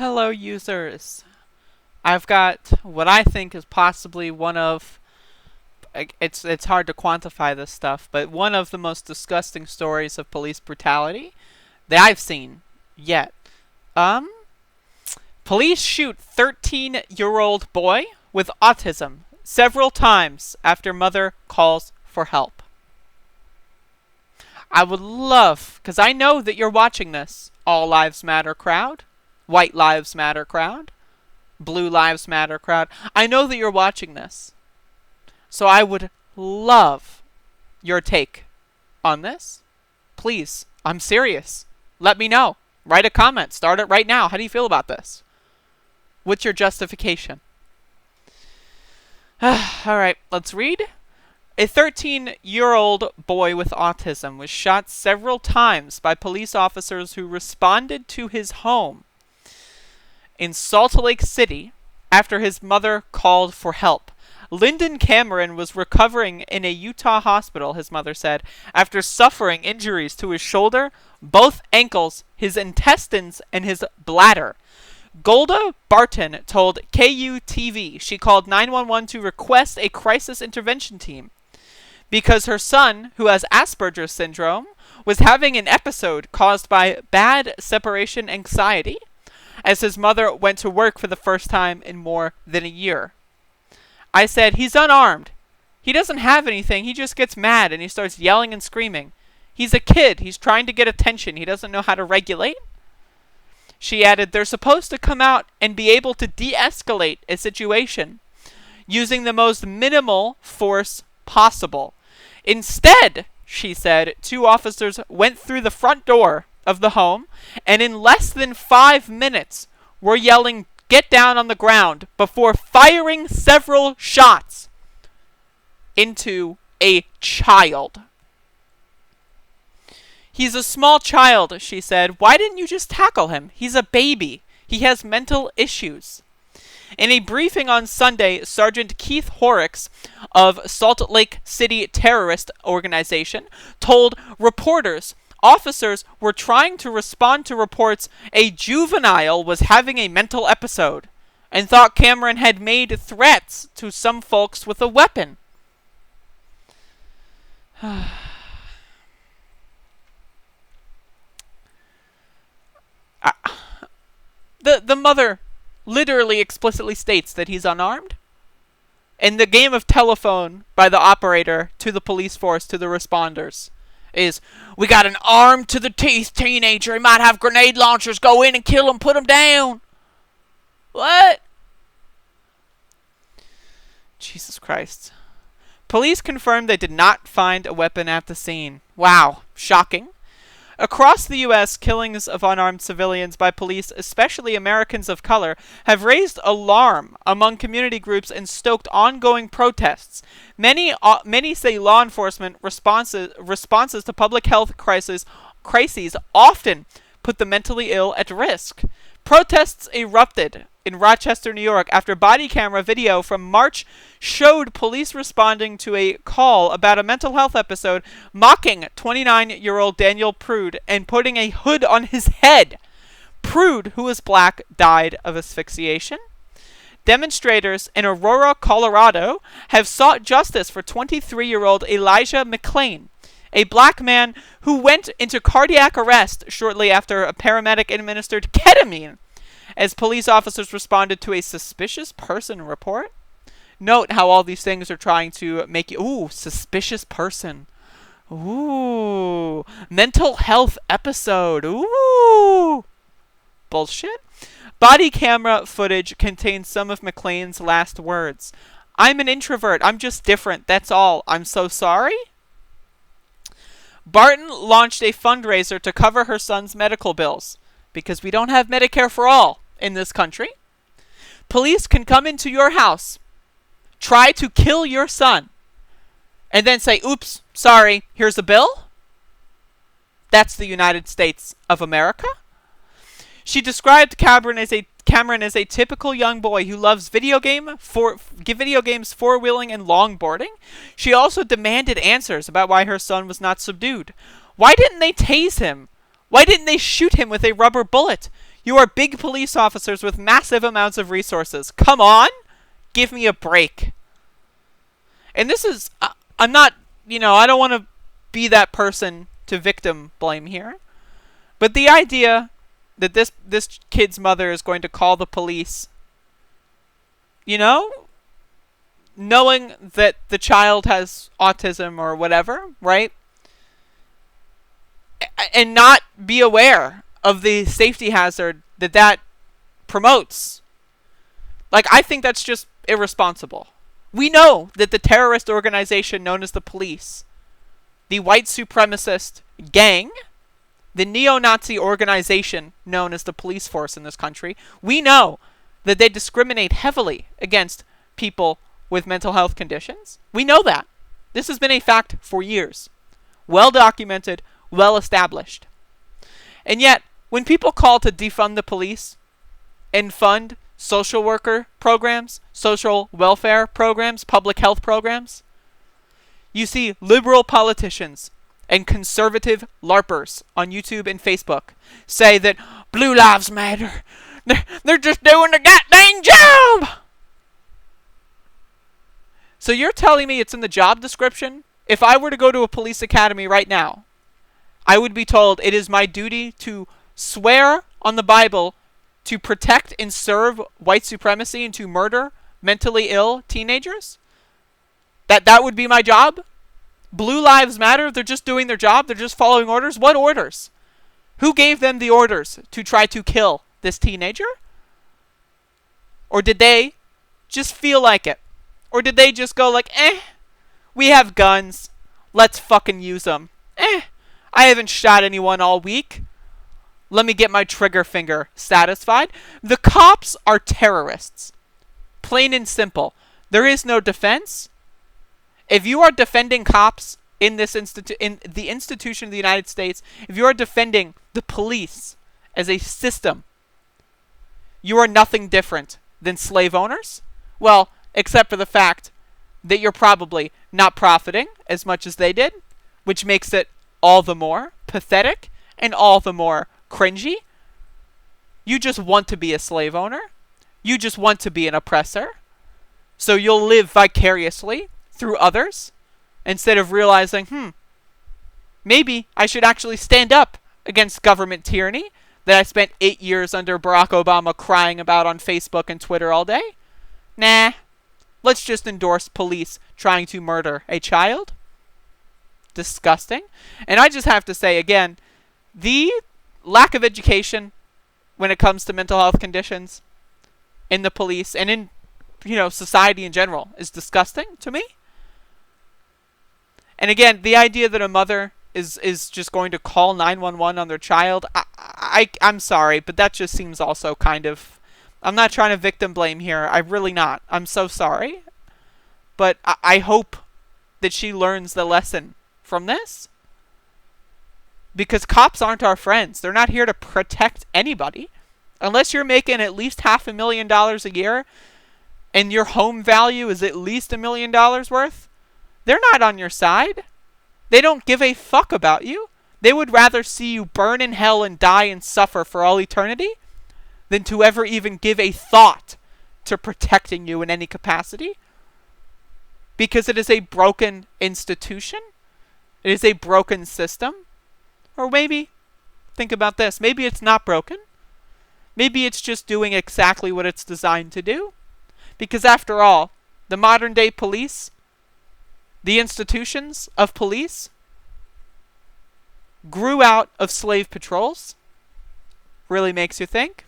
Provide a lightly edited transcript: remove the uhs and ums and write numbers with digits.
Hello, users. I've got what I think is possibly one of it's hard to quantify this stuff, but one of the most disgusting stories of police brutality that I've seen yet. Um, Police shoot 13-year-old boy with autism several times after mother calls for help. I would love, because I know that you're watching this, All Lives Matter crowd, White Lives Matter crowd, Blue Lives Matter crowd. I know that you're watching this. So I would love your take on this. Please, I'm serious. Let me know. Write a comment. Start it right now. How do you feel about this? What's your justification? Alright, let's read. A 13-year-old boy with autism was shot several times by police officers who responded to his home in Salt Lake City after his mother called for help. Lyndon Cameron was recovering in a Utah hospital, his mother said, after suffering injuries to his shoulder, both ankles, his intestines, and his bladder. Golda Barton told KUTV she called 911 to request a crisis intervention team because her son, who has Asperger's syndrome, was having an episode caused by bad separation anxiety as his mother went to work for the first time in more than a year. I said, he's unarmed. He doesn't have anything. He just gets mad and he starts yelling and screaming. He's a kid. He's trying to get attention. He doesn't know how to regulate. She added, they're supposed to come out and be able to de-escalate a situation using the most minimal force possible. Instead, she said, 2 officers went through the front door of the home and in less than 5 minutes were yelling, get down on the ground, before firing several shots into a child. He's a small child, she said. Why didn't you just tackle him? He's a baby. He has mental issues. In a briefing on Sunday, Sergeant Keith Horrocks of Salt Lake City Terrorist Organization told reporters officers were trying to respond to reports a juvenile was having a mental episode and thought Cameron had made threats to some folks with a weapon. The mother literally explicitly states that he's unarmed. And the game of telephone by the operator to the police force, to the responders, is, we got an armed to the teeth teenager. He might have grenade launchers. Go in and kill him. Put him down. What? Jesus Christ. Police confirmed they did not find a weapon at the scene. Wow. Shocking. Across the U.S., killings of unarmed civilians by police, especially Americans of color, have raised alarm among community groups and stoked ongoing protests. Many say law enforcement responses to public health crises often put the mentally ill at risk. Protests erupted in Rochester, New York, after body camera video from March showed police responding to a call about a mental health episode, mocking 29-year-old Daniel Prude and putting a hood on his head. Prude, who is black, died of asphyxiation. Demonstrators in Aurora, Colorado, have sought justice for 23-year-old Elijah McClain, a black man who went into cardiac arrest shortly after a paramedic administered ketamine as police officers responded to a suspicious person report. Note how all these things are trying to make you, ooh, suspicious person. Ooh, mental health episode. Ooh, bullshit. Body camera footage contains some of McClain's last words. I'm an introvert. I'm just different. That's all. I'm so sorry. Barton launched a fundraiser to cover her son's medical bills because we don't have Medicare for all in this country. Police can come into your house, try to kill your son, and then say, oops, sorry, here's a bill? That's the United States of America? She described Cameron as a typical young boy who loves video games, four-wheeling, and longboarding. She also demanded answers about why her son was not subdued. Why didn't they tase him? Why didn't they shoot him with a rubber bullet? You are big police officers with massive amounts of resources. Come on! Give me a break. And this is, I'm not, I don't want to be that person to victim blame here. But the idea that this kid's mother is going to call the police, knowing that the child has autism or whatever, right? And not be aware of the safety hazard that promotes. Like, I think that's just irresponsible. We know that the terrorist organization known as the police, the white supremacist gang, the neo-Nazi organization known as the police force in this country, we know that they discriminate heavily against people with mental health conditions. We know that. This has been a fact for years. Well documented, well established. And yet, when people call to defund the police and fund social worker programs, social welfare programs, public health programs, you see liberal politicians and conservative LARPers on YouTube and Facebook say that Blue Lives Matter. They're just doing their goddamn job. So you're telling me it's in the job description? If I were to go to a police academy right now, I would be told it is my duty to swear on the Bible to protect and serve white supremacy and to murder mentally ill teenagers? That would be my job? Blue Lives Matter? They're just doing their job? They're just following orders? What orders? Who gave them the orders to try to kill this teenager? Or did they just feel like it? Or did they just go like, we have guns. Let's fucking use them. I haven't shot anyone all week. Let me get my trigger finger satisfied. The cops are terrorists. Plain and simple. There is no defense. If you are defending cops in this in the institution of the United States, if you are defending the police as a system, you are nothing different than slave owners. Well, except for the fact that you're probably not profiting as much as they did, which makes it all the more pathetic and all the more cringy. You just want to be a slave owner. You just want to be an oppressor. So you'll live vicariously through others instead of realizing, maybe I should actually stand up against government tyranny that I spent 8 years under Barack Obama crying about on Facebook and Twitter all day. Nah, let's just endorse police trying to murder a child. Disgusting. And I just have to say again, the lack of education when it comes to mental health conditions in the police and in society in general is disgusting to me. And again, the idea that a mother is just going to call 911 on their child, I'm sorry, but that just seems also kind of, I'm not trying to victim blame here. I'm really not. I'm so sorry. But I hope that she learns the lesson from this. Because cops aren't our friends. They're not here to protect anybody. Unless you're making at least $500,000 a year and your home value is at least $1 million worth, they're not on your side. They don't give a fuck about you. They would rather see you burn in hell and die and suffer for all eternity than to ever even give a thought to protecting you in any capacity. Because it is a broken institution. It is a broken system. Or maybe, think about this, maybe it's not broken. Maybe it's just doing exactly what it's designed to do. Because after all, the modern day police, the institutions of police, grew out of slave patrols. Really makes you think.